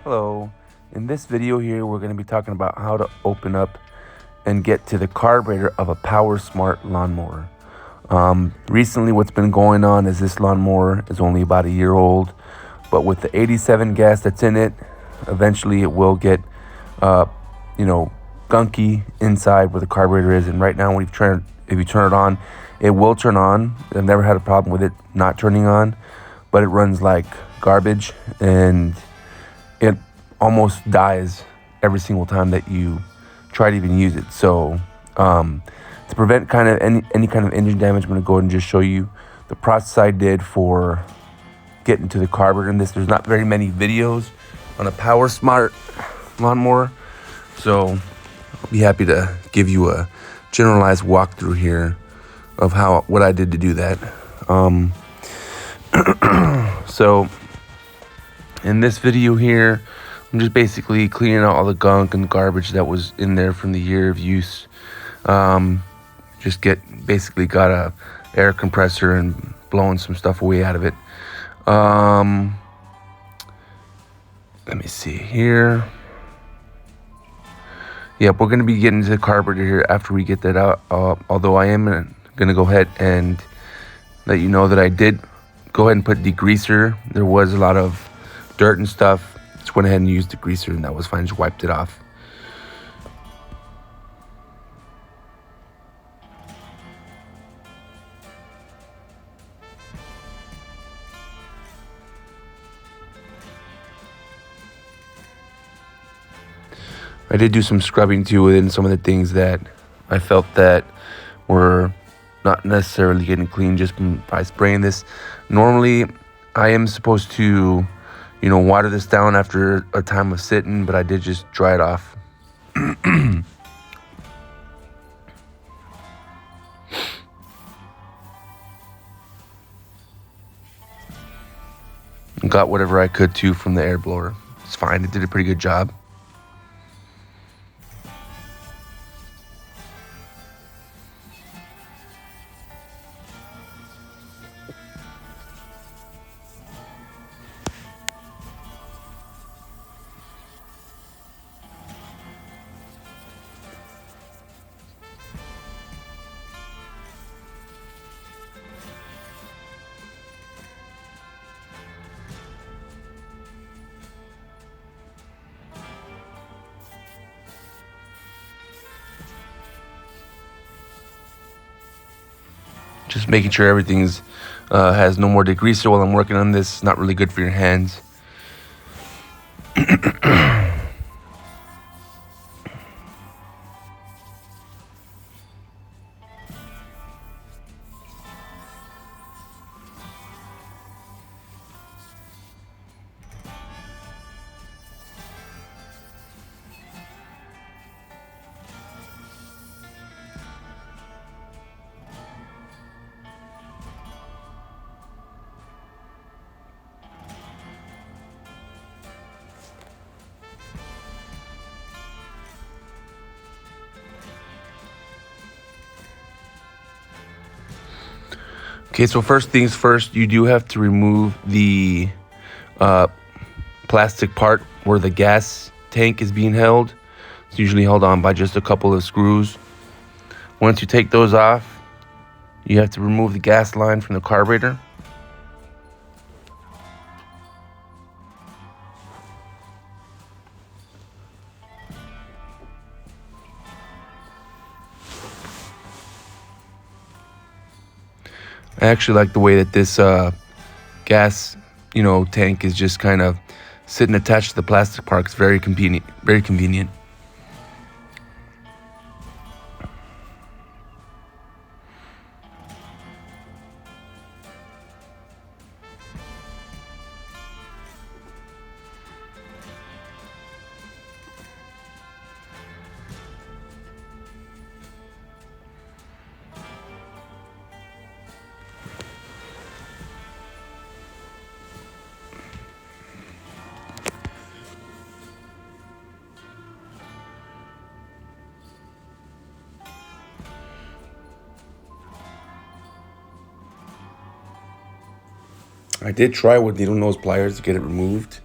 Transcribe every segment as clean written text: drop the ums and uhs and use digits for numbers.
Hello. In this video here, we're going to be talking about how to open up and get to the carburetor of a Power Smart lawnmower. Recently, what's been going on is this lawnmower is only about a year old, but with the 87 gas that's in it, eventually it will get, uh, gunky inside where the carburetor is. And right now, if you turn it on, it will turn on. I've never had a problem with it not turning on, but it runs like garbage and it almost dies every single time that you try to even use it. So to prevent kind of any kind of engine damage, I'm going to go ahead and just show you the process I did for getting to the carburetor in this. There's not very many videos on a Power Smart lawnmower, so I'll be happy to give you a generalized walkthrough here of what I did to do that. So in this video here, I'm just basically cleaning out all the gunk and garbage that was in there from the year of use. Basically got a air compressor and blowing some stuff away out of it. Let me see here. Yep, we're going to be getting to the carburetor here after we get that out. Although I am going to go ahead and let you know that I did go ahead and put degreaser. There was a lot of dirt and stuff. Just went ahead and used degreaser, and that was fine. Just wiped it off. I did do some scrubbing too within some of the things that I felt that were not necessarily getting clean just by spraying this. Normally, I am supposed to, water this down after a time of sitting, but I did just dry it off. Got whatever I could too from the air blower. It's fine. It did a pretty good job. Just making sure everything's has no more degreaser while I'm working on this. It's not really good for your hands. Okay, so first things first, you do have to remove the plastic part where the gas tank is being held. It's usually held on by just a couple of screws. Once you take those off, you have to remove the gas line from the carburetor. I actually like the way that this gas, tank is just kind of sitting attached to the plastic part. It's very convenient. Very convenient. I did try with needle nose pliers to get it removed.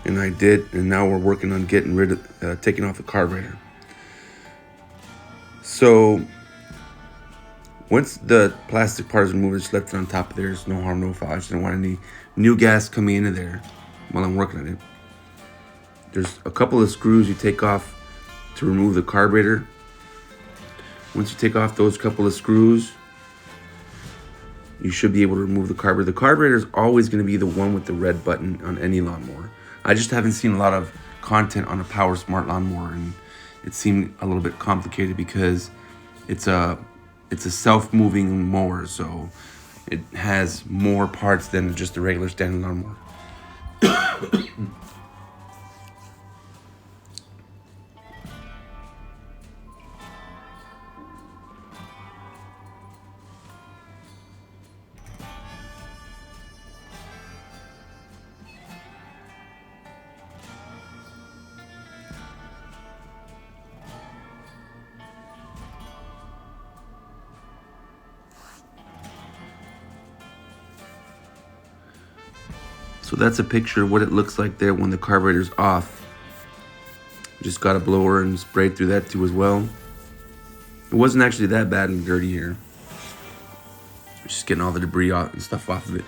And I did, and now we're working on getting rid of, taking off the carburetor. So once the plastic part is removed, it's left on top. There's no harm, no foul. I just don't want any new gas coming into there while I'm working on it. There's a couple of screws you take off to remove the carburetor. Once you take off those couple of screws, you should be able to remove the carburetor. The carburetor is always going to be the one with the red button on any lawnmower. I just haven't seen a lot of content on a Power Smart lawnmower, and it seemed a little bit complicated because it's a self-moving mower, so it has more parts than just a regular standard lawnmower. So that's a picture of what it looks like there when the carburetor's off. Just got a blower and sprayed through that too as well. It wasn't actually that bad and dirty here. Just getting all the debris out and stuff off of it.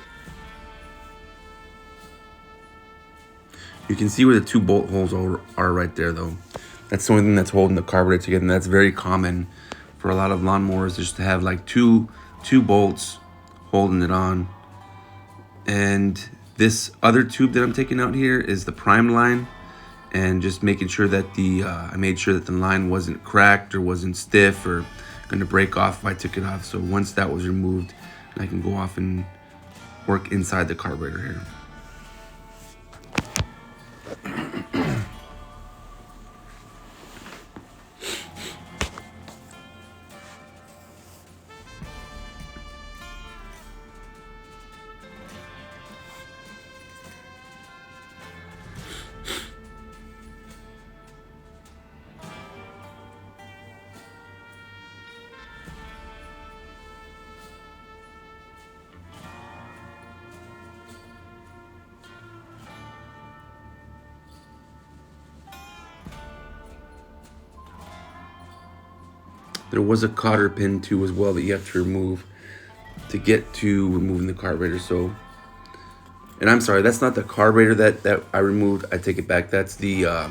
You can see where the two bolt holes are right there though. That's the only thing that's holding the carburetor together, and that's very common for a lot of lawnmowers, just to have like two bolts holding it on. And this other tube that I'm taking out here is the prime line, and just making sure that I made sure that the line wasn't cracked or wasn't stiff or gonna break off if I took it off. So once that was removed, I can go off and work inside the carburetor here. There was a cotter pin too as well that you have to remove to get to removing the carburetor. So, and I'm sorry, that's not the carburetor that I removed. I take it back. That's the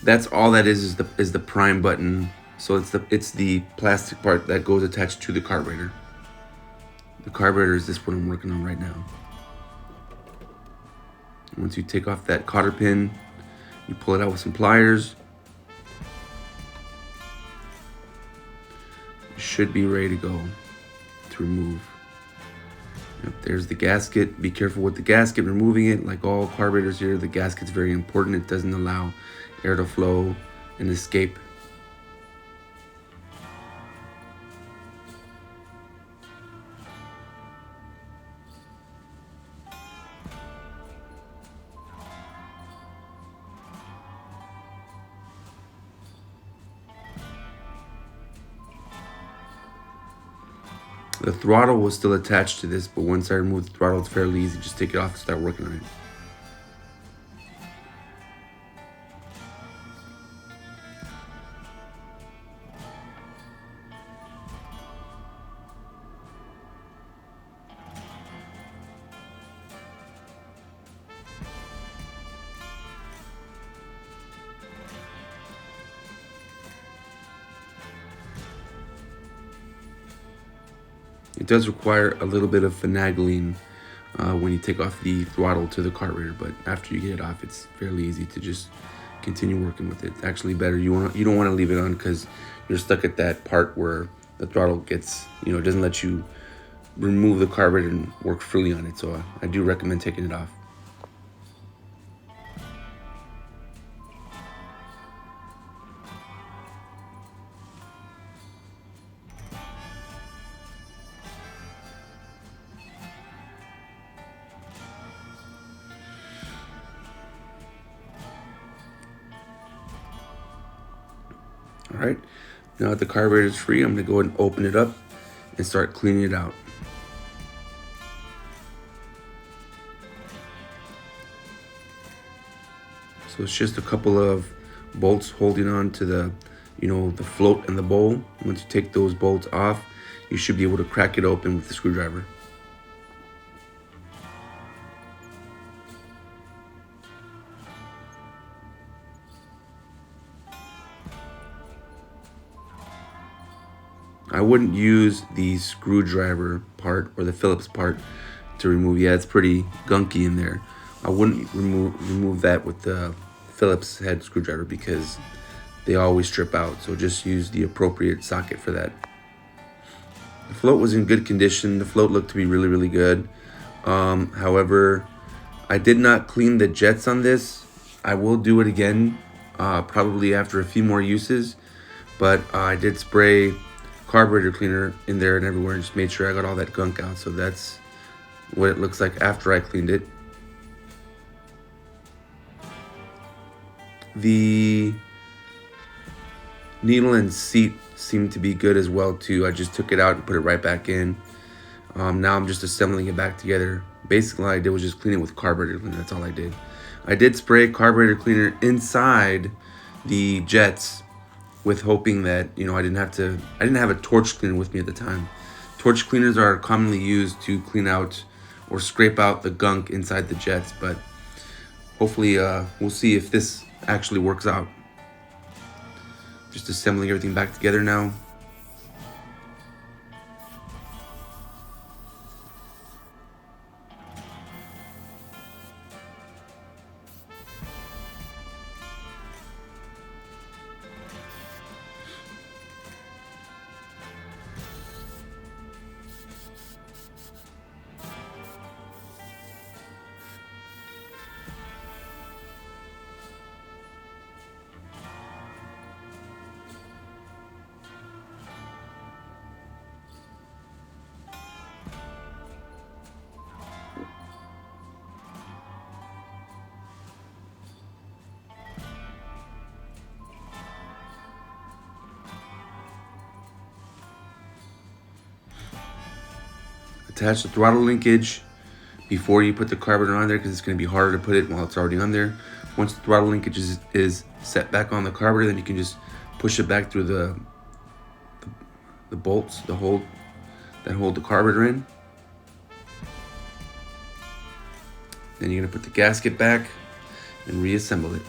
that's all that is the prime button. So it's the plastic part that goes attached to the carburetor. The carburetor is this one I'm working on right now. Once you take off that cotter pin, you pull it out with some pliers. Should be ready to go to remove. Yep, there's the gasket. Be careful with the gasket, removing it. Like all carburetors here, the gasket's very important. It doesn't allow air to flow and escape. The throttle was still attached to this, but once I remove the throttle, it's fairly easy. Just take it off and start working on it. It does require a little bit of finagling when you take off the throttle to the carburetor, but after you get it off, it's fairly easy to just continue working with it. It's actually better. You don't want to leave it on because you're stuck at that part where the throttle gets, it doesn't let you remove the carburetor and work freely on it. So I do recommend taking it off. All right, now that the carburetor is free, I'm gonna go ahead and open it up and start cleaning it out. So it's just a couple of bolts holding on to the, the float and the bowl. Once you take those bolts off, you should be able to crack it open with the screwdriver. I wouldn't use the screwdriver part or the Phillips part to remove. Yeah, it's pretty gunky in there. I wouldn't remove that with the Phillips head screwdriver because they always strip out. So just use the appropriate socket for that. The float was in good condition. The float looked to be really, really good. However, I did not clean the jets on this. I will do it again, probably after a few more uses. But I did spray carburetor cleaner in there and everywhere and just made sure I got all that gunk out. So that's what it looks like after I cleaned it. The needle and seat seemed to be good as well too. I just took it out and put it right back in. Now I'm just assembling it back together. Basically all I did was just clean it with carburetor cleaner. That's all I did. I did spray carburetor cleaner inside the jets with hoping that, I didn't have a torch cleaner with me at the time. Torch cleaners are commonly used to clean out or scrape out the gunk inside the jets, but hopefully we'll see if this actually works out. Just assembling everything back together now. Attach the throttle linkage before you put the carburetor on there because it's going to be harder to put it while it's already on there. Once the throttle linkage is set back on the carburetor, then you can just push it back through the bolts, that hold the carburetor in. Then you're going to put the gasket back and reassemble it.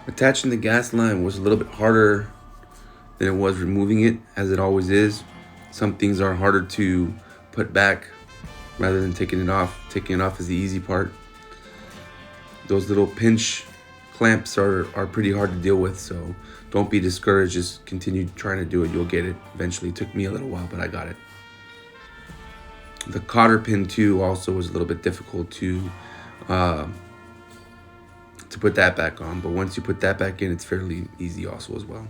Attaching the gas line was a little bit harder than it was removing it, as it always is. Some things are harder to put back rather than taking it off. Taking it off is the easy part. Those little pinch clamps are pretty hard to deal with, so don't be discouraged. Just continue trying to do it. You'll get it eventually. It took me a little while, but I got it. The cotter pin too also was a little bit difficult to put that back on, but once you put that back in, it's fairly easy also as well.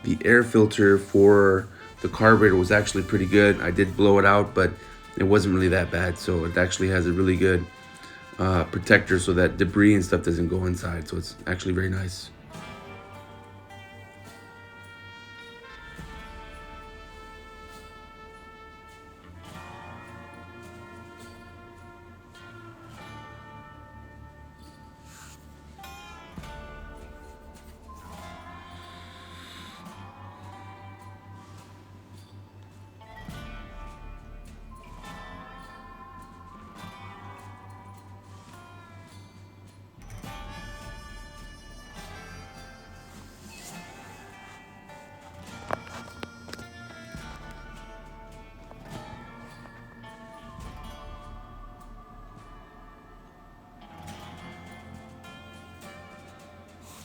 The air filter for the carburetor was actually pretty good. I did blow it out, but it wasn't really that bad. So it actually has a really good protector so that debris and stuff doesn't go inside. So it's actually very nice.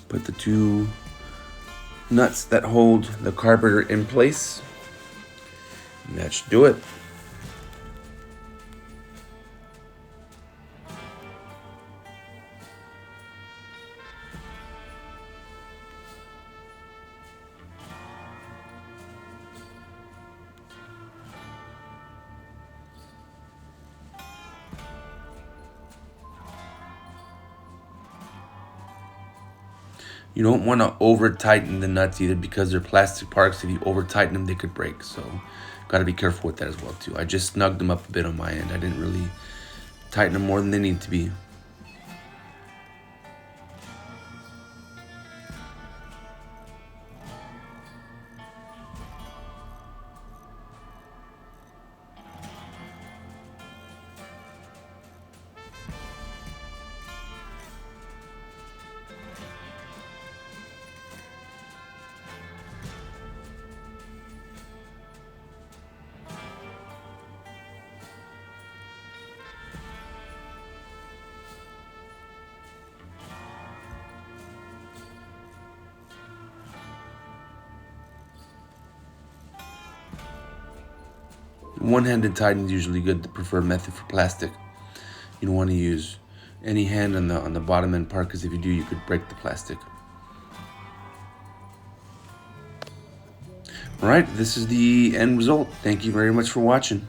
Put the two nuts that hold the carburetor in place, and that should do it. You don't want to over tighten the nuts either, because they're plastic parts. If you over tighten them, they could break. So got to be careful with that as well too. I just snugged them up a bit on my end. I didn't really tighten them more than they need to be. One-handed tighten is usually good, the preferred method for plastic. You don't want to use any hand on the bottom end part, because if you do, you could break the plastic. All right, this is the end result. Thank you very much for watching.